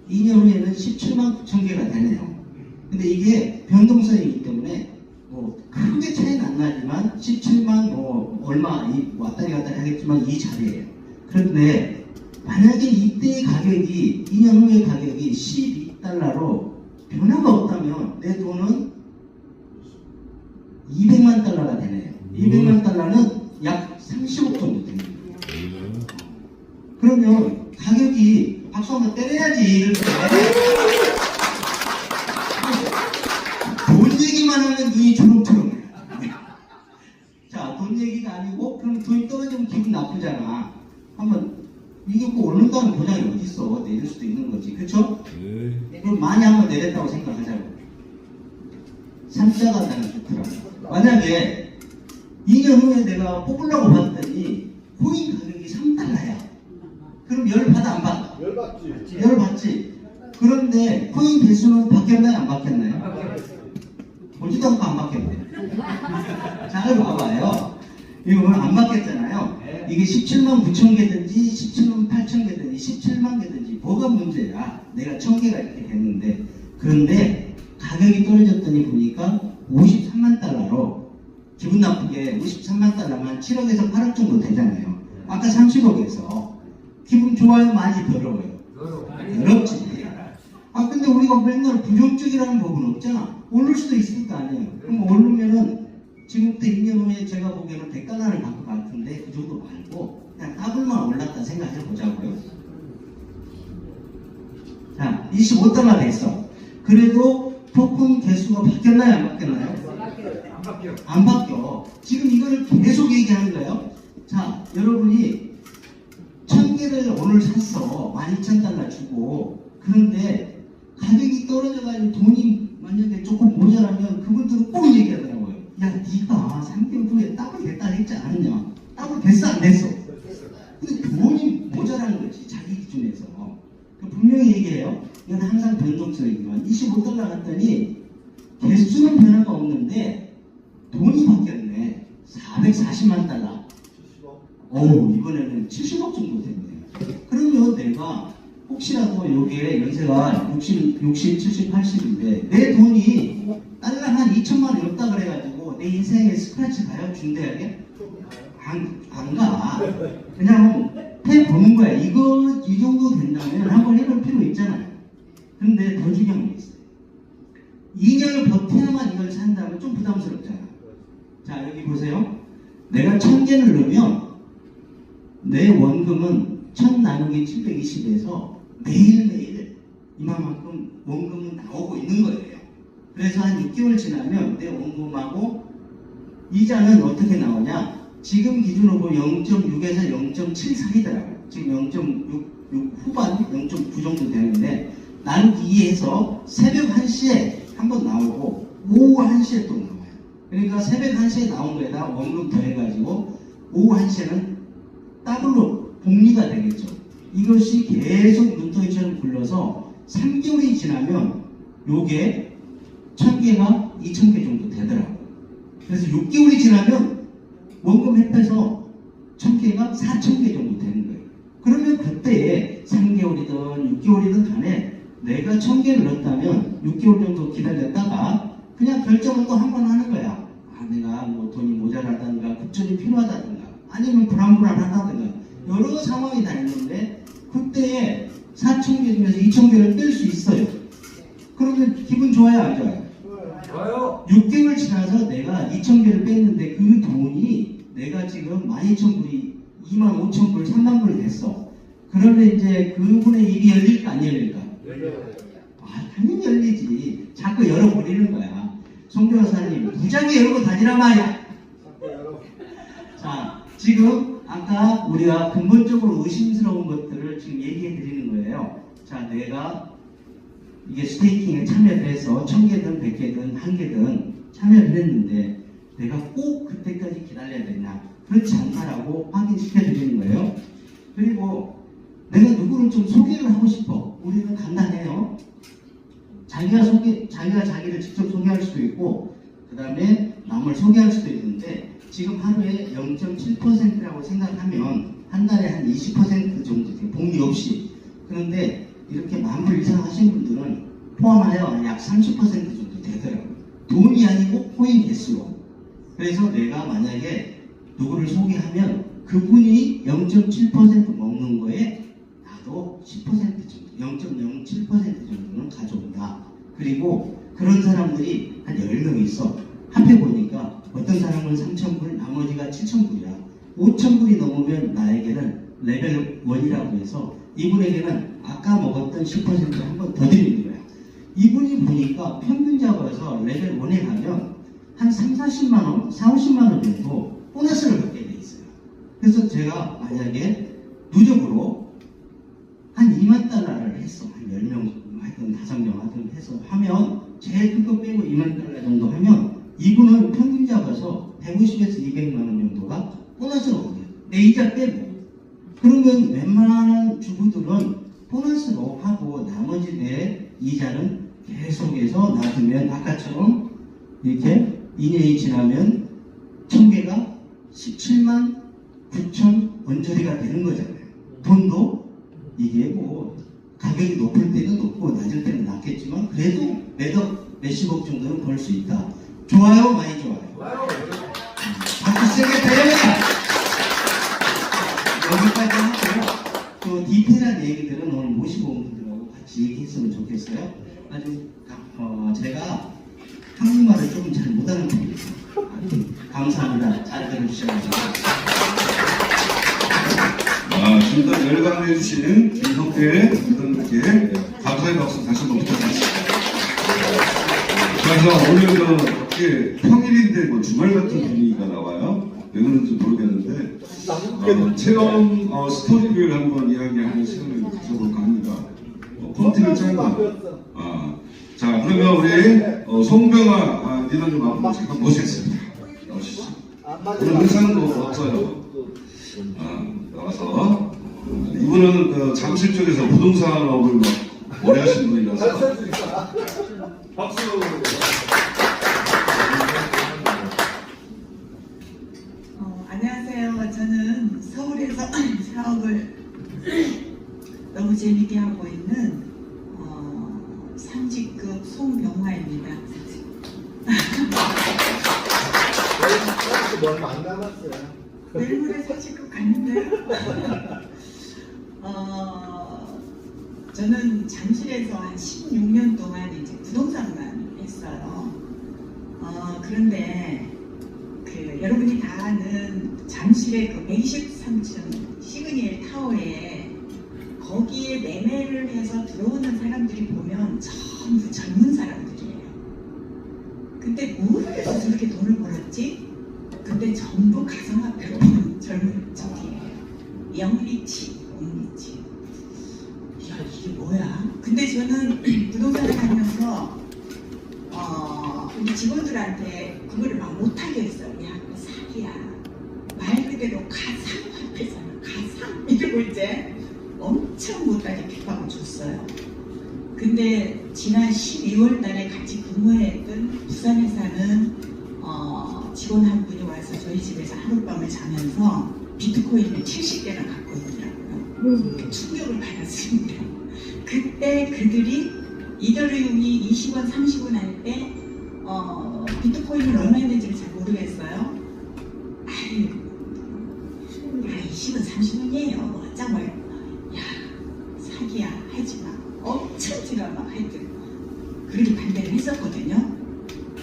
2년 후에는 17만 9천 개가 되네요. 근데 이게 변동성이기 때문에 뭐 크게 차이는 안 나지만 17만 뭐 얼마 왔다리 갔다리 하겠지만 이 자리예요. 그런데 만약에 이때의 가격이 2년 후의 가격이 12달러로 변화가 없다면 내 돈은 200만 달러가 되네요. 200만 달러는 약 30억 정도 됩니다. 그러면 가격이 박수 한번 때려야지. 이렇게. 돈 얘기만 하면 눈이 초롱초롱해. 자, 돈 얘기가 아니고 그럼 돈이 떨어지면 기분 나쁘잖아. 한번 이게 꼭 오른다는 보장이 어딨어. 내릴 수도 있는 거지. 그쵸? 그럼 많이 한번 내렸다고 생각하자고. 삼자가 나는 좋더라고. 만약에 2년 후에 내가 뽑으려고 봤더니 코인 가격이 3달러야. 그럼 열 받아 안 받아?
열 받지.
열 받지. 그런데 코인 개수는 바뀌었나요? 안 바뀌었나요? 보지도 않고 안 바뀌었네. 잘 봐봐요. 이거는 안 바뀌었잖아요. 이게 17만 9천 개든지 17만 8천 개든지 17만 개든지 뭐가 문제야. 내가 1000개가 이렇게 됐는데 그런데 가격이 떨어졌더니 보니까 53만 달러로 기분 나쁘게 53만 달러만 7억에서 8억 정도 되잖아요. 아까 30억에서 기분 좋아요? 많이 더러워요? 더럽지. 아 근데 우리가 맨날 부정적이라는 법은 없잖아. 오를 수도 있을 거 아니에요. 그럼 오르면은 지금부터 2년 후에 제가 보기에는 100달러를 갖고 갈 텐데 그 정도 말고 그냥 더블만 올랐다 생각해 보자고요. 자, 25달러 됐어. 그래도 토큰 개수가 바뀌었나요? 안 바뀌었나요?
안 바뀌어.
안 바뀌어. 지금 이거를 계속 얘기하는 거예요. 자, 여러분이 1000개를 오늘 샀어. 12,000달러 주고. 그런데 가격이 떨어져가지고 돈이 만약에 조금 모자라면 그분들은 꼭 얘기하더라고요. 야, 네가 3개월 후에 더블 됐다 했지 않았냐? 더블 됐어 안 됐어? 근데 돈이 모자라는 거지. 자기 기준에서. 분명히 얘기해요. 이건 항상 변동성이지만 25달러 갔더니 개수는 변화가 없는데 돈이 바뀌었네. 440만 달러. 어우, 이번에는 70억 정도 됐네. 그러면 내가 혹시라도 여기에 연세가 60, 70, 80인데 내 돈이 달러 한 2천만 원 없다 그래가지고 내 인생에 스크래치 가요? 중대하게? 안 가. 그냥 해보는 거야. 이거 이 정도 된다면 한번 해볼 필요 있잖아요. 근데 더 중요한 게 있어요. 2년을 버텨야만 이걸 산다면 좀 부담스럽잖아. 자, 여기 보세요. 내가 1000개를 넣으면 내 원금은 1000 나누기 720에서 매일매일 이만큼 원금은 나오고 있는 거예요. 그래서 한 6개월 지나면 내 원금하고 이자는 어떻게 나오냐? 지금 기준으로 보면 0.6에서 0.7 사이더라고요. 지금 0.6 후반, 0.9 정도 되는데 나누기 2에서 새벽 1시에 한번 나오고 오후 1시에 또 나와요. 그러니까 새벽 1시에 나온 거에다 원금 더해가지고 오후 1시에는 더블로 복리가 되겠죠. 이것이 계속 눈덩이처럼 굴러서 3개월이 지나면 요게 1000개가 2000개 정도 되더라고요. 그래서 6개월이 지나면 원금 합해서 1000개가 4000개 정도 되는 거예요. 그러면 그때에 3개월이든 6개월이든 간에 내가 1000개를 넣었다면 6개월 정도 기다렸다가 그냥 결정을 또 한 번 하는 거야. 아, 내가 뭐 돈이 모자라다든가 급전이 필요하다든가 아니면 불안불안하다든가 여러 상황이 다 있는데 그때에 4000개 중에서 2000개를 뺄 수 있어요. 그러면 기분 좋아요, 안 좋아요?
좋아요.
6개월 지나서 내가 2000개를 뺐는데 그 돈이 내가 지금 12,000불이 25,000불, 30,000불 됐어. 그러면 이제 그분의 입이 열릴까 안 열릴까? 아, 당연히 열리지. 자꾸 열어버리는 거야. 송 변호사님, 무작위 열고 다니란 말이야. 자, 지금 아까 우리가 근본적으로 의심스러운 것들을 지금 얘기해 드리는 거예요. 자, 내가 이게 스테이킹에 참여를 해서 1000개든 100개든 1개든 참여를 했는데 내가 꼭 그때까지 기다려야 되냐? 그렇지 않다라고 확인시켜 드리는 거예요. 그리고 내가 누구를 좀 소개를 하고 싶어. 우리는 간단해요. 자기가 자기를 직접 소개할 수도 있고, 그 다음에 남을 소개할 수도 있는데, 지금 하루에 0.7%라고 생각하면, 한 달에 한 20% 정도 돼요. 복리 없이. 그런데, 이렇게 10,000불 이상 하신 분들은 포함하여 약 30% 정도 되더라고요. 돈이 아니고 코인 개수로. 그래서 내가 만약에 누구를 소개하면, 그분이 0.7% 먹는 거에 나도 10% 정도, 0.07% 정도는 가져온다. 그리고 그런 사람들이 한 10명 있어. 합해보니까 어떤 사람은 3,000불, 나머지가 7,000불이야. 5,000불이 넘으면 나에게는 레벨 1이라고 해서 이분에게는 아까 먹었던 10% 한 번 더 드리는 거야. 이분이 보니까 평균 잡아서 레벨 1에 가면 한 3, 40만원, 4, 50만원 정도 보너스를 받게 돼 있어요. 그래서 제가 만약에 누적으로 한 2만 달러를 했어. 한 10명 하여튼 5명 하든 해서 하면 제일 큰 거 빼고 2만 달러 정도 하면 이분은 평균 잡아서 150에서 200만 원 정도가 보너스로 오게. 내 이자 빼고. 그러면 웬만한 주부들은 보너스로 하고 나머지 내 이자는 계속해서 놔두면 아까처럼 이렇게 2년이 지나면 1000개가 17만 9천 원짜리가 되는 거잖아요. 돈도 이게 뭐 가격이 높을 때는 높고 낮을 때는 낮겠지만 그래도 매덕 몇십억 정도는 벌 수 있다. 좋아요? 많이 좋아요? 박수 세게 드립니다. 여기까지 하고 또 디테일한 얘기들은 오늘 모시고 온 분들하고 같이 얘기했으면 좋겠어요. 아주 제가 한국말을 좀 잘 못하는 편입니다. 감사합니다. 잘 들어주셔서.
진단 열강해 주신 김성태 부장님께 감사의 박수 다시 한번 부탁드립니다. 그래서 오늘 어떻게 평일인데 뭐 주말 같은 분위기가 나와요? 왜 그런지 모르겠는데 체험 스토리를 한번 이야기하는 시간을 가져볼까 합니다. 콘텐츠를 짧아. 자, 그러면 우리 송병아 리더님 한번 잠깐 모시겠습니다. 나오시죠. 오늘 의상도 없어요. 나와서 이분은 잠실 쪽에서 부동산업을 막 오래 하신 분이라서 박수.
안녕하세요. 저는 서울에서 사업을 너무 재밌게 하고 있는 삼직급 송병화입니다.
얼마 안 남았어요.
내일 모레 30급 갔는데요. 저는 잠실에서 한 16년 동안 이제 부동산만 했어요. 그런데 여러분이 다 아는 잠실의 그 123층 시그니엘 타워에 거기에 매매를 해서 들어오는 사람들이 보면 전부 젊은 사람들이에요. 근데 뭐를 해서 저렇게 돈을 벌었지? 근데 전부 가상화폐로 번 젊은 척이에요. 영리치. 야, 이게 뭐야? 근데 저는 부동산을 하면서 우리 우리 직원들한테 그거를 막 못하게 했어요. 야, 그거 사기야. 말 그대로 가상화폐잖아. 가상 이러고 이제 엄청 못하게 핍박을 줬어요. 근데 지난 12월 달에 같이 근무했던 부산에 사는 직원 한 분이 와서 저희 집에서 하룻밤을 자면서 비트코인을 70개나 갖고 있더라고요. 충격을 받았습니다. 그때 그들이 이더리움이 20원, 30원 할 때 비트코인을 얼마 했는지를 잘 모르겠어요. 아유, 야 20원, 30원이에요. 뭐 어쩌고 야 사기야 하지마. 엄청 제가 막 하여튼 그렇게 반대를 했었거든요.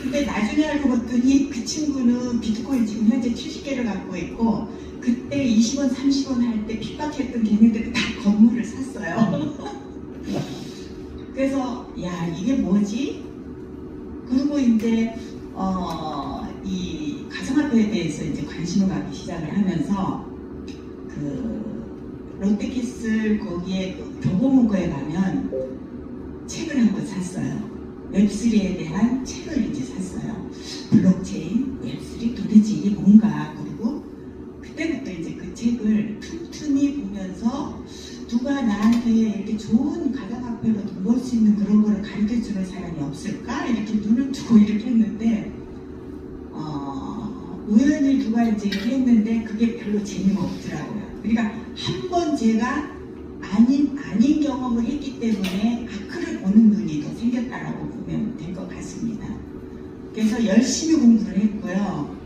근데 나중에 알고 봤더니 그 친구는 비트코인 지금 현재 70개를 갖고 있고 그때 20원, 30원 할 때 핍박했던 걔네들이 다 건물을 샀어요. 그래서 야 이게 뭐지? 그리고 이제 이 가상화폐에 대해서 이제 관심을 갖기 시작을 하면서 그 롯데캐슬 거기에 그 교보문고에 가면 책을 한 권 샀어요. 웹3에 대한 책을 이제 샀어요. 블록체인, 웹3 도대체 이게 뭔가. 그리고 그때부터 이제 그 책을 틈틈이 보면서 누가 나한테 이렇게 좋은 가상화폐로 돈 벌 수 있는 그런 거를 가르쳐 주는 사람이 없을까? 이렇게 눈을 뜨고 이렇게 했는데 우연히 누가 이제 이렇게 했는데 그게 별로 재미가 없더라고요. 그러니까 한 번 제가 아닌 경험을 했기 때문에 아크를 보는 눈이 더 생겼다라고 보면 될 것 같습니다. 그래서 열심히 공부를 했고요.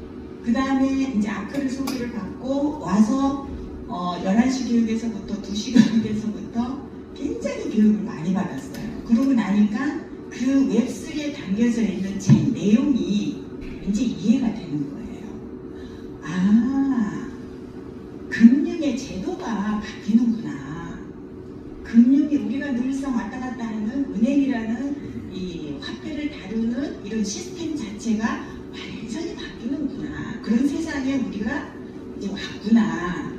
그 다음에 이제 아크를 소개를 받고 와서 11시 교육에서부터 2시 교육에서부터 굉장히 교육을 많이 받았어요. 그러고 나니까 그 웹3에 담겨져 있는 책 내용이 이제 이해가 되는 거예요. 아, 금융의 제도가 바뀌는구나. 금융이 우리가 늘상 왔다 갔다 하는 은행이라는 이 화폐를 다루는 이런 시스템 자체가 완전히 바뀌는구나. 그런 세상에 우리가 이제 왔구나.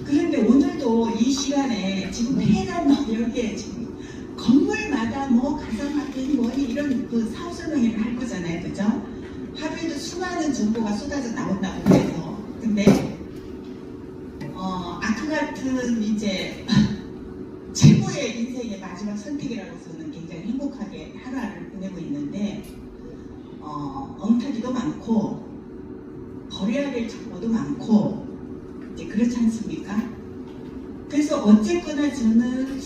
그런데 오늘도 이 시간에 지금 폐단 여기에 지금 건물마다 뭐 가상화폐 뭐니 이런 그 사업 설명회를 할 거잖아요. 그죠? 하루에도 수많은 정보가 쏟아져 나온다고 해서. 근데 아크 같은 이제 최고의 인생의 마지막 선택이라고서는 굉장히 행복하게 하루하루를 보내고 있는데 엉터리도 많고 버려야 될 정보도 많고 이제 그렇지 않습니까? 그래서 어쨌거나 저는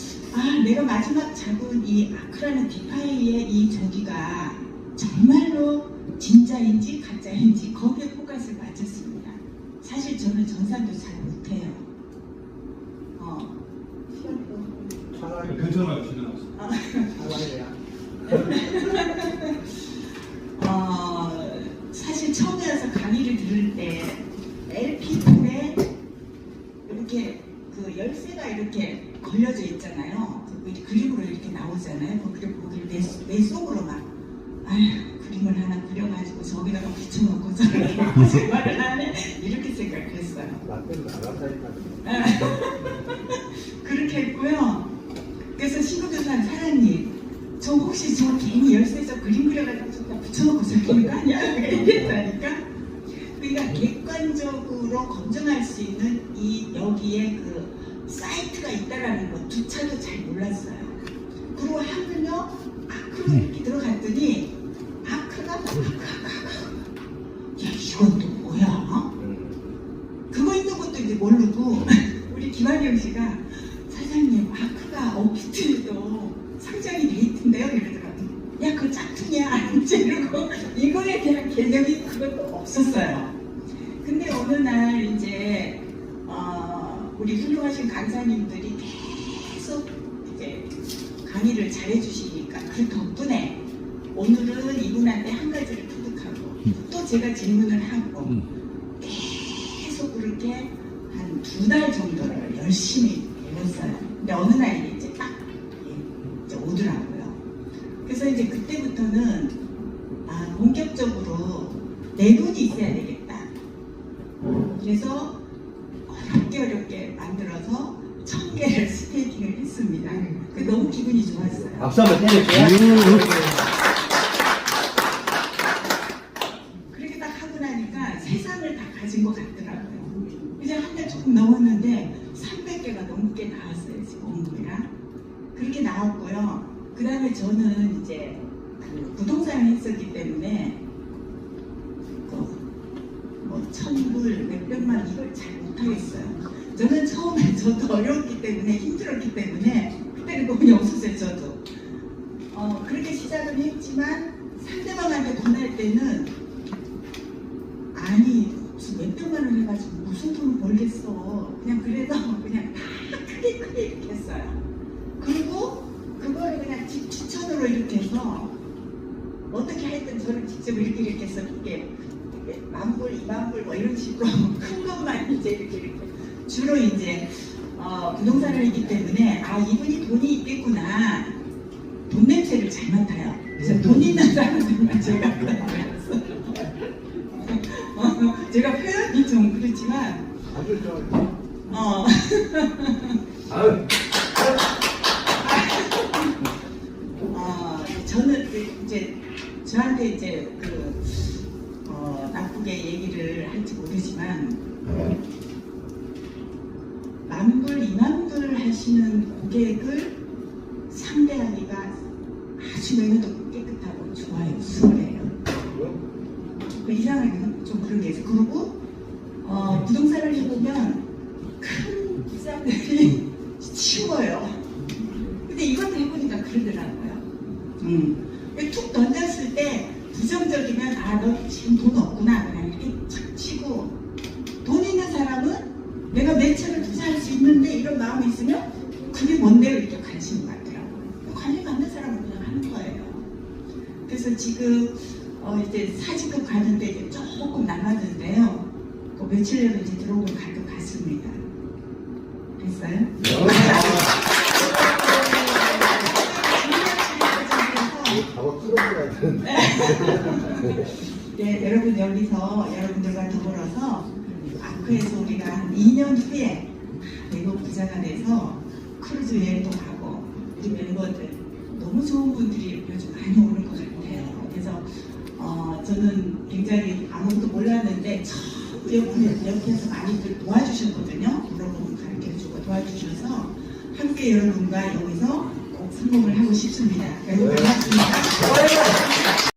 내가 마지막 잡은 이 아크라는 디파이의 이 저기가 정말로 진짜인지 가짜인지 거기에 포커스를 맞췄습니다. 사실 저는 전산도 잘 못해요.
괜찮아요, 지나갔어.
사실 처음에 와서 강의를 들을 때 LP2에 이렇게 그 열쇠가 이렇게 걸려져 있잖아요. 그 그림으로 이렇게 나오잖아요. 그걸 보기를 내 속으로 막 그림을 하나 그려가지고 저기다가 붙여놓고 저렇게 거짓말을 하네 이렇게 생각했어요. 그렇게 했고요. 그래서 신고교사는 사장님 저 혹시 저 괜히 열쇠에서 그림 그려가지고 저기다 붙여놓고 저기는 거 아니야? 이랬다니까. 그러니까 객관적으로 검증할 수 있는 이 여기에 그 사이트가 있다라는 것조차도 잘 몰랐어요. 그리고 하물며 아크로 이렇게 들어갔더니 아크가 야 이건 또 뭐야? 그거 있는 것도 이제 모르고 우리 김한영 씨가 사장님 아크가 업비트에도 상장이 돼 있던데요? 이러더라고요. 야 그거 짝퉁이야 아니지? 이러고 이거에 대한 개념이 그것도 없었어요. 근데 어느 날 이제 우리 훌륭하신 강사님들이 계속 이제 강의를 잘해주시니까 그 덕분에 오늘은 이분한테 한 가지를 터득하고 또 제가 질문을 하고 계속 그렇게 한 2달 정도를 열심히 배웠어요. 근데 어느 날 이제 딱 이제 오더라고요. 그래서 이제 그때부터는 본격적으로 내 돈이 있어야 되겠다. 그래서 어렵게 만들어서 1000개를 스테이킹을 했습니다. 너무 기분이 좋았어요.
박수 한번 때려줘요.
그 다음에 저는 이제 그 부동산을 했었기 때문에 뭐 천불, 몇백만 이걸 잘 못하겠어요. 저는 처음에 저도 어려웠기 때문에 힘들었기 때문에 그때는 돈이 없었어요. 저도 그렇게 시작을 했지만 상대방한테 권할 때는 아니 무슨 몇백만 원 해가지고 무슨 돈을 벌겠어. 그냥 그래서 그냥 다 크게 이렇게 했어요. 그리고 그거를 그냥 집 추천으로 이렇게 해서 어떻게 하여튼 저를 직접 이렇게 해서 이게 만불, 2만불 뭐 이런 식으로 큰 것만 이제 이렇게 주로 이제 부동산을 했기 때문에 아 이분이 돈이 있겠구나. 돈 냄새를 잘 맡아요. 그래서 돈 있는 사람들만 제가 제가 표현이 좀 그렇지만 저는 이제 저한테 이제 나쁘게 얘기를 할지 모르지만 만불, 2만불 하시는 고객을 상대하기가 아주 매너도 깨끗하고 좋아요, 수월해요. 이상하게 좀 그런 게 있어요. 그리고 부동산을 해보면 큰 부자들이 치워요. 근데 이것도 해보니까 그러더라고요. 툭 던졌을 때 부정적이면 아 너 지금 돈 없구나 그냥 이렇게 착 치고 돈 있는 사람은 내가 내 차를 투자할 수 있는데 이런 마음이 있으면 그게 뭔데로 이렇게 관심을 갖더라고요. 관심 갖는 사람은 그냥 하는 거예요. 그래서 지금 이제 사직급 가는데 이제 조금 남았는데요. 그 며칠 내로 이제 들어오면 갈 것 같습니다. 됐어요? 네, 여러분 여기서 여러분들과 더불어서 아크에서 우리가 한 2년 후에 외국 부자가 돼서 크루즈 여행도 가고 우리 멤버들 너무 좋은 분들이 요즘 많이 오는 것 같아요. 그래서 저는 굉장히 아무것도 몰랐는데 처음 옆에서 많이들 도와주셨거든요. 물어보면 가르쳐주고 도와주셔서 함께 여러분과 여기서 꼭 성공을 하고 싶습니다. 여러분 반갑습니다.